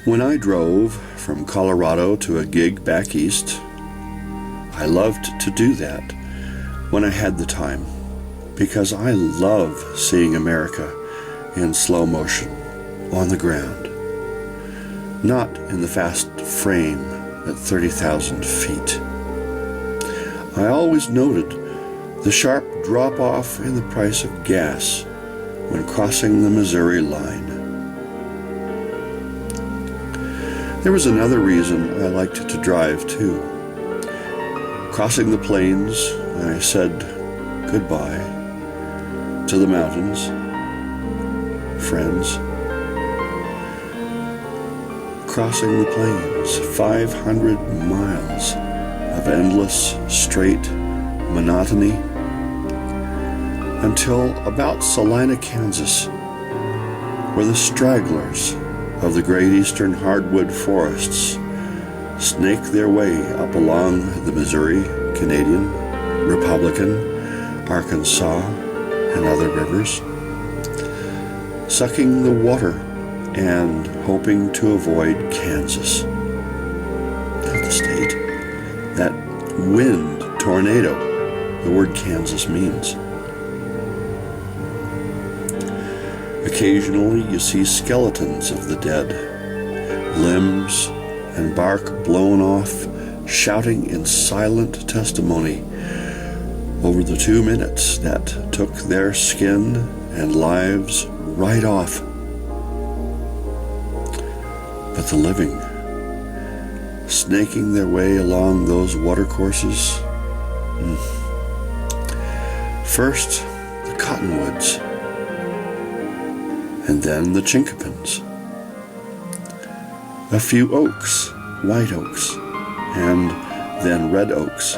When I drove from Colorado to a gig back east, I loved to do that when I had the time, because I love seeing America in slow motion, on the ground, not in the fast frame at 30,000 feet. I always noted the sharp drop-off in the price of gas when crossing the Missouri line. There was another reason I liked to drive too. Crossing the plains, I said goodbye to the mountains, friends. Crossing the plains, 500 miles of endless, straight monotony, until about Salina, Kansas, where the stragglers of the great eastern hardwood forests snake their way up along the Missouri, Canadian, Republican, Arkansas, and other rivers, sucking the water and hoping to avoid Kansas. Not the state. That wind tornado the word Kansas means. Occasionally you see skeletons of the dead, limbs and bark blown off, shouting in silent testimony over the 2 minutes that took their skin and lives right off. But the living, snaking their way along those watercourses. First, the cottonwoods, and then the chinkapins. A few oaks, white oaks, and then red oaks.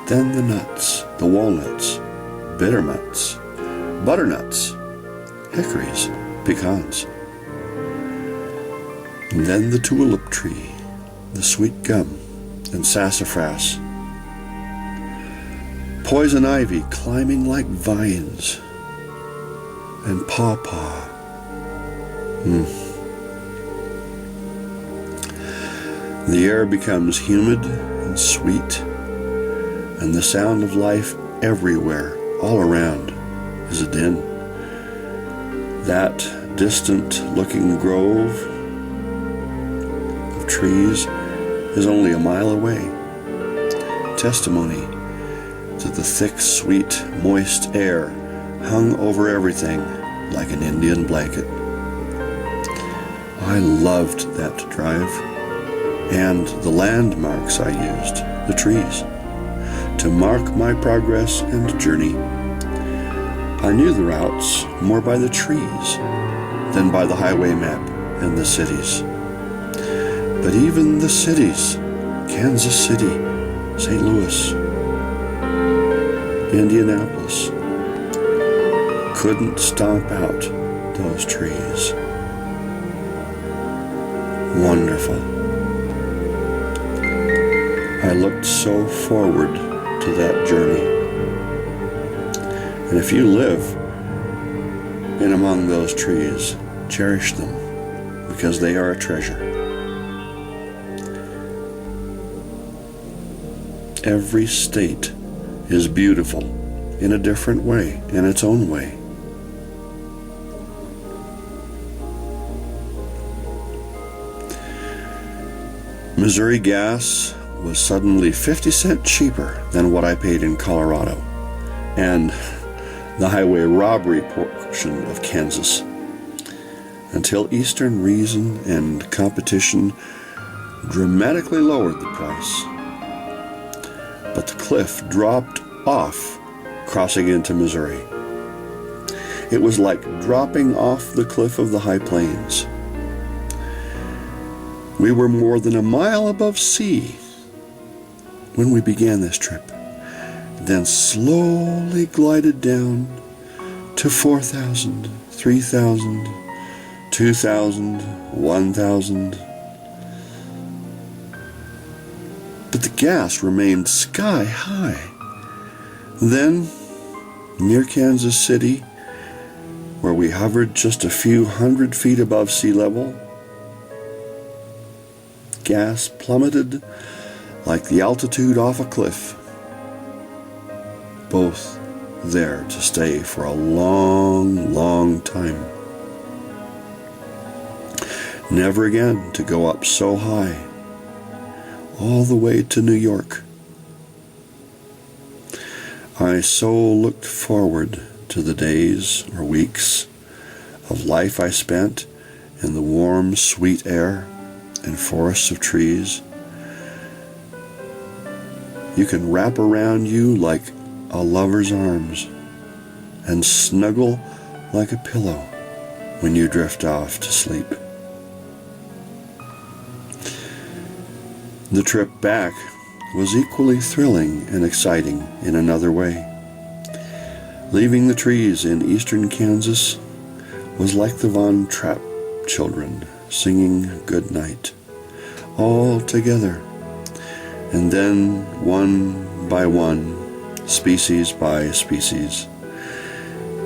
Then the nuts, the walnuts, bitternuts, butternuts, hickories, pecans. And then the tulip tree, the sweet gum, and sassafras. Poison ivy climbing like vines, and pawpaw. The air becomes humid and sweet, and the sound of life everywhere, all around, is a din. That distant-looking grove of trees is only a mile away. Testimony to the thick, sweet, moist air hung over everything like an Indian blanket. I loved that drive, and the landmarks I used, the trees, to mark my progress and journey. I knew the routes more by the trees than by the highway map and the cities. But even the cities, Kansas City, St. Louis, Indianapolis, couldn't stomp out those trees. Wonderful. I looked so forward to that journey. And if you live in among those trees, cherish them, because they are a treasure. Every state is beautiful in a different way, in its own way. Missouri gas was suddenly 50 cents cheaper than what I paid in Colorado, and the highway robbery portion of Kansas, until Eastern reason and competition dramatically lowered the price. But the cliff dropped off crossing into Missouri. It was like dropping off the cliff of the high plains. We were more than a mile above sea when we began this trip, then slowly glided down to 4,000, 3,000, 2,000, 1,000. But the gas remained sky high. Then, near Kansas City, where we hovered just a few 100 feet above sea level, gas plummeted like the altitude off a cliff, both there to stay for a long, long time. Never again to go up so high, all the way to New York. I so looked forward to the days or weeks of life I spent in the warm, sweet air and forests of trees. You can wrap around you like a lover's arms and snuggle like a pillow when you drift off to sleep. The trip back was equally thrilling and exciting in another way. Leaving the trees in eastern Kansas was like the Von Trapp children singing good night, all together, and then one by one, species by species,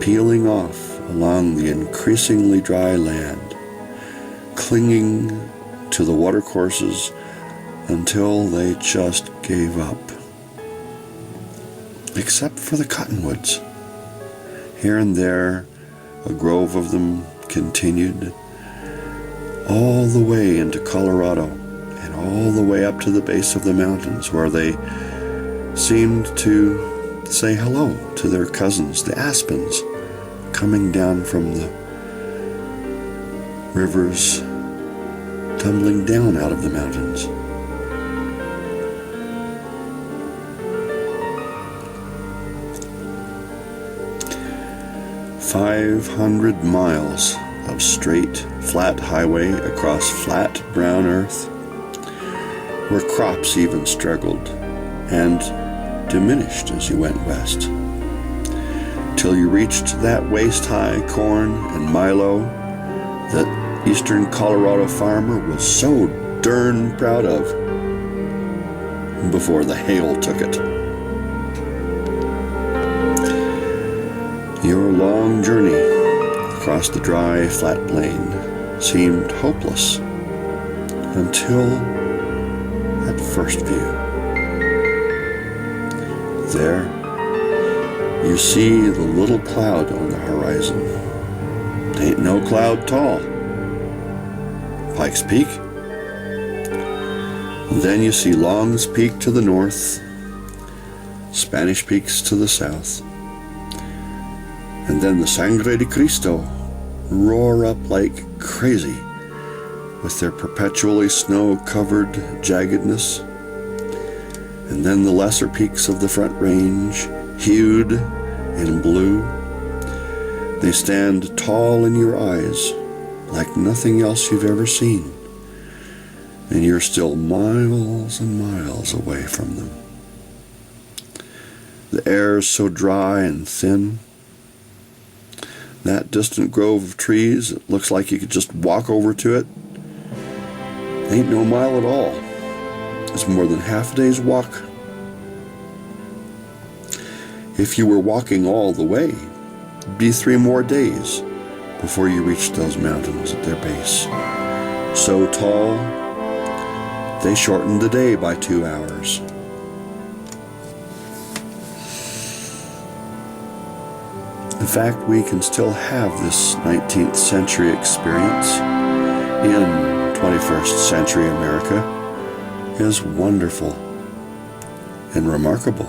peeling off along the increasingly dry land, clinging to the watercourses until they just gave up. Except for the cottonwoods. Here and there, a grove of them continued all the way into Colorado and all the way up to the base of the mountains, where they seemed to say hello to their cousins, the aspens, coming down from the rivers, tumbling down out of the mountains. "500 miles of straight, flat highway across flat, brown earth, where crops even struggled and diminished as you went west, till you reached that waist-high corn and milo that eastern Colorado farmer was so darn proud of before the hail took it. Your long journey across the dry, flat plain seemed hopeless until at first view. There, you see the little cloud on the horizon. Ain't no cloud tall. Pikes Peak. Then you see Long's Peak to the north, Spanish Peaks to the south, and then the Sangre de Cristo roar up like crazy with their perpetually snow-covered jaggedness, and then the lesser peaks of the Front Range, hued in blue. They stand tall in your eyes like nothing else you've ever seen, and you're still miles and miles away from them. The air is so dry and thin. That distant grove of trees, it looks like you could just walk over to it. Ain't no mile at all. It's more than half a day's walk. If you were walking all the way, it'd be 3 more days before you reached those mountains at their base. So tall, they shortened the day by 2 hours. In fact, we can still have this 19th century experience in 21st century America. Is wonderful and remarkable.